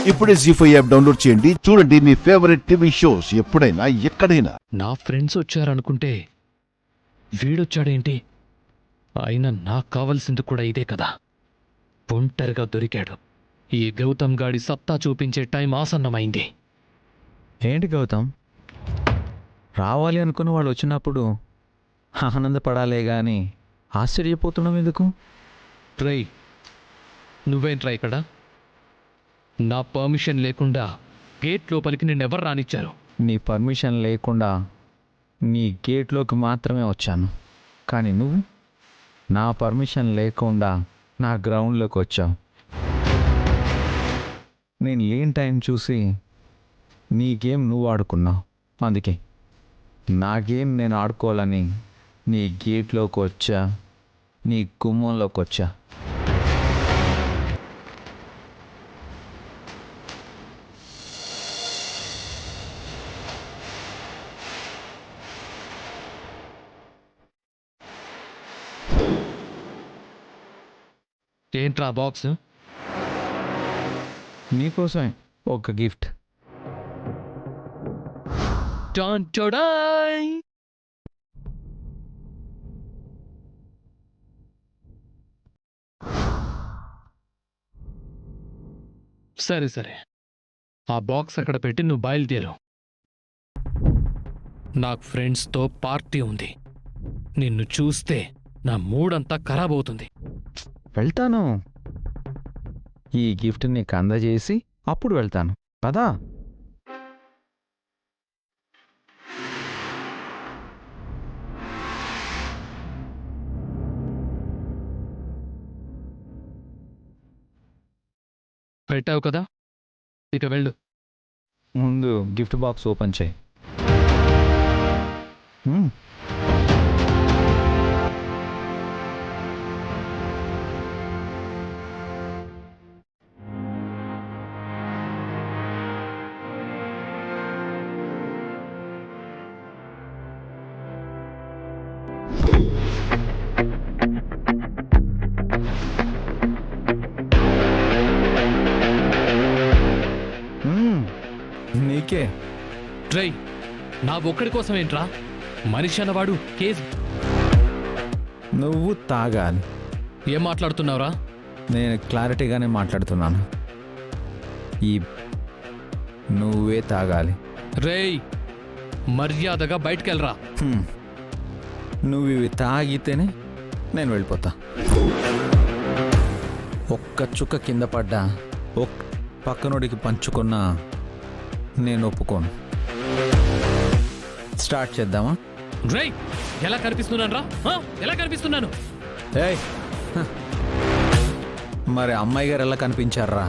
ఇప్పుడే జీ5 app download చేయండి. చూడండి మీ ఫేవరెట్ టీవీ షోస్ ఎప్పుడైనా ఎక్కడైనా. నా ఫ్రెండ్స్ వచ్చారనుకుంటే వీడొచ్చాడేంటి? అయినా నాకు కావలసింది కూడా ఇదే కదా. ఒంటరిగా దొరికాడు. ఈ గౌతమ్ గాడి సత్తా చూపించే టైం ఆసన్నమైంది. ఏంటి గౌతమ్, రావాలి అనుకున్న వాళ్ళు వచ్చినప్పుడు ఆనందపడాలే గాని ఆశ్చర్యపోతున్నాం ఎందుకు? ట్రై నువ్వేంట్రా ఇక్కడ? నా పర్మిషన్ లేకుండా గేట్ లోపలికి నిన్నెవరు రానిచ్చారు? నీ పర్మిషన్ లేకుండా నీ గేట్లోకి మాత్రమే వచ్చాను, కానీ నువ్వు నా పర్మిషన్ లేకుండా నా గ్రౌండ్లోకి వచ్చావు. నేను లేని టైం చూసి నీ గేమ్ నువ్వు ఆడుకున్నావు, అందుకే నా గేమ్ నేను ఆడుకోవాలని నీ గేట్లోకి వచ్చా, నీ గుమ్మంలోకి వచ్చా. ఏంట్రా బాక్స్? నీకోసమే ఒక గిఫ్ట్. టాన్ టొడాయ్! సరే సరే, ఆ బాక్స్ అక్కడ పెట్టి నువ్వు బయలుదేరు. నాకు ఫ్రెండ్స్తో పార్టీ ఉంది. నిన్ను చూస్తే నా మూడంతా ఖరాబ్ అవుతుంది. వెళ్తాను, ఈ గిఫ్ట్ నీకు అందజేసి అప్పుడు వెళ్తాను పదా. పెట్టావు కదా, ఇక వెళ్ళు. ముందు గిఫ్ట్ బాక్స్ ఓపెన్ చేయి. నీకే. ట్రై నా ఒక్కడి కోసం ఏంట్రా? మనిషి అన్నవాడు కేస్. నువ్వు తాగాలి. ఏం మాట్లాడుతున్నావురా? నేను క్లారిటీగానే మాట్లాడుతున్నాను. ఈ నువ్వే తాగాలి. రేయ్, మర్యాదగా బయటకెళ్ళరా. నువ్వు ఇవి తాగితేనే నేను వెళ్ళిపోతా. ఒక్క చుక్క కింద పడ్డా పక్కనోడికి పంచుకున్నా నేను ఒప్పుకోను. స్టార్ట్ చేద్దామా? రేయ్, ఎలా కనిపిస్తున్నాను రా? ఎలా కనిపిస్తున్నాను? ఏయ్, మరి అమ్మాయి గారు ఎలా కనిపించారా?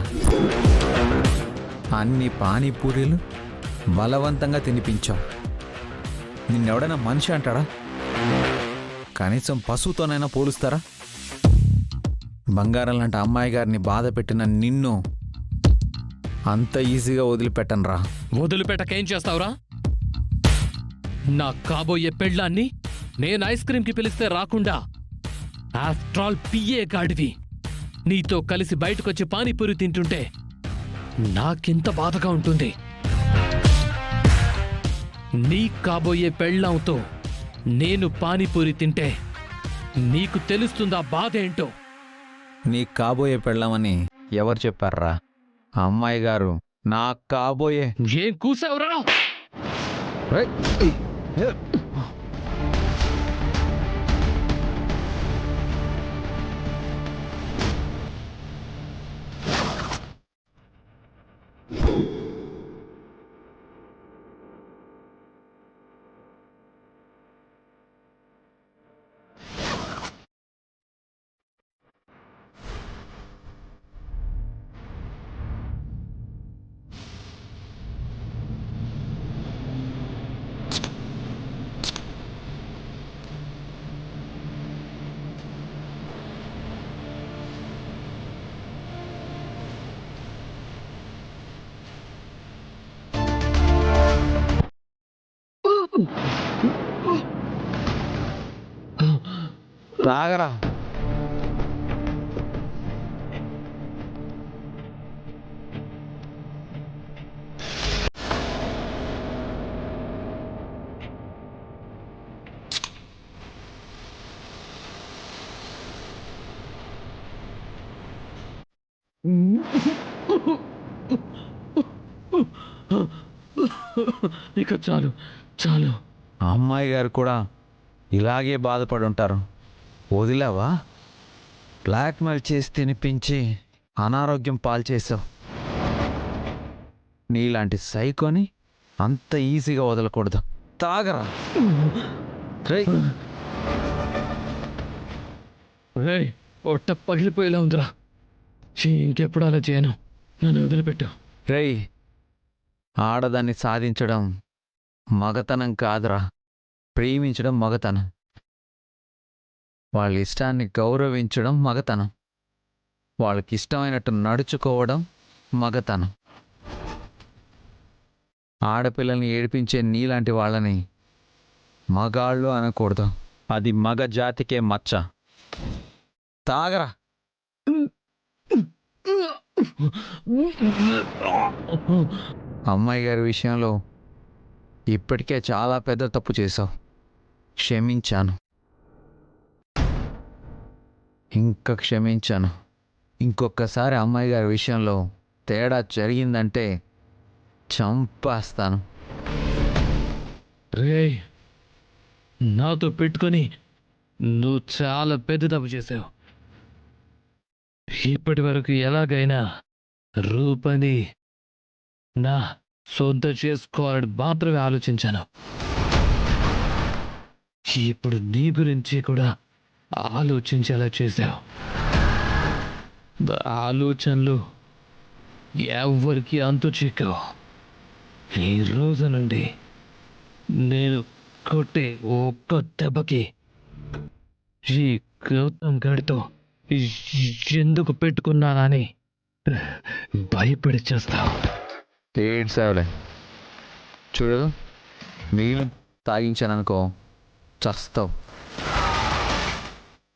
అన్ని పానీపూరీలు బలవంతంగా తినిపించావు. నిన్నెవడైనా మనిషి అంటాడా? కనీసం పశువుతోనైనా పోలుస్తారా? బంగారం లాంటి అమ్మాయి గారిని బాధ పెట్టిన నిన్ను అంత ఈజీగా వదిలిపెట్టనురా. వదిలిపెట్టకేం చేస్తావురా? నా కాబోయే పెళ్ళాన్ని నేను ఐస్ క్రీమ్కి పిలిస్తే రాకుండా, ఆఫ్టర్ ఆల్ పిఏ గాడివి నీతో కలిసి బయటకొచ్చి పానీపూరి తింటుంటే నాకెంత బాధగా ఉంటుంది. నీ కాబోయే పెళ్ళాంతో నేను పానీపూరి తింటే నీకు తెలుస్తుందా బాధ ఏంటో? నీ కాబోయే పెళ్ళామని ఎవరు చెప్పారా? అమ్మాయి గారు నా కాబోయే. ఏం కూసావురా? తాగరా. ఇక చాలు చాలు. అమ్మాయి గారు కూడా ఇలాగే బాధపడి ఉంటారు. వదిలేవా? బ్లాక్మెయిల్ చేసి తినిపించి అనారోగ్యం పాలు చేసావు. నీలాంటి సైకోని అంత ఈజీగా వదలకూడదు. తాగరా. రేయ్, రేయ్, పొట్ట పగిలిపోయేలా ఉందిరా. ఇంకెప్పుడు అలా చేయను. నన్ను వదిలిపెట్టు. రేయ్, ఆడదాన్ని సాధించడం మగతనం కాదురా, ప్రేమించడం మగతనం. వాళ్ళ ఇష్టాన్ని గౌరవించడం మగతనం. వాళ్ళకి ఇష్టమైనట్టు నడుచుకోవడం మగతనం. ఆడపిల్లల్ని ఏడిపించే నీలాంటి వాళ్ళని మగాళ్ళు అనకూడదు. అది మగ జాతికే మచ్చ. తాగరా. అమ్మాయి గారి విషయంలో ఇప్పటికే చాలా పెద్ద తప్పు చేశావు. క్షమించాను, ఇంకా క్షమించాను. ఇంకొకసారి అమ్మాయి గారి విషయంలో తేడా జరిగిందంటే చంపేస్తాను. రేయ్, నాతో పెట్టుకొని నువ్వు చాలా పెద్ద తప్పు చేసావు. ఇప్పటి వరకు ఎలాగైనా రూపని నా సొంత చేసుకోవాలని మాత్రమే ఆలోచించాను. ఇప్పుడు నీ గురించి కూడా ఆలోచించేలా చేశావు. ఆలోచనలు ఎవరికి అంతు చిక్కవు. ఈ రోజు నుండి నేను కొట్టే ఒక్క దెబ్బకి ఈ గౌతమ్ గడితో ఎందుకు పెట్టుకున్నానని భయపడి చేస్తావు. ఏడ్సావులే. చూడు, నీళ్ళు తాగించాననుకో చస్తావు.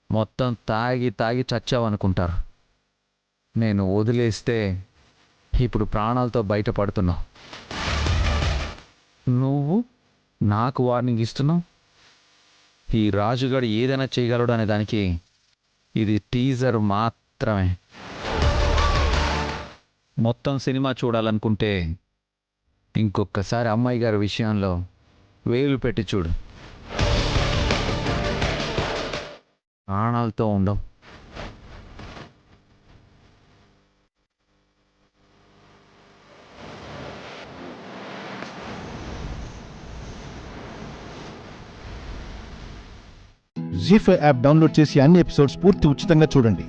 మొత్తం తాగి తాగి చచ్చావు అనుకుంటారు. నేను వదిలేస్తే ఇప్పుడు ప్రాణాలతో బయటపడుతున్నావు. నువ్వు నాకు వార్నింగ్ ఇస్తున్నావు. ఈ రాజుగాడు ఏదైనా చేయగలడు అనే దానికి ఇది టీజర్ మాత్రమే. మొత్తం సినిమా చూడాలనుకుంటే ఇంకొకసారి అమ్మాయి గారి విషయంలో వేలు పెట్టి చూడు. ప్రాణాలతో ఉండవు. జీ5 యాప్ డౌన్లోడ్ చేసి అన్ని ఎపిసోడ్స్ పూర్తి ఉచితంగా చూడండి.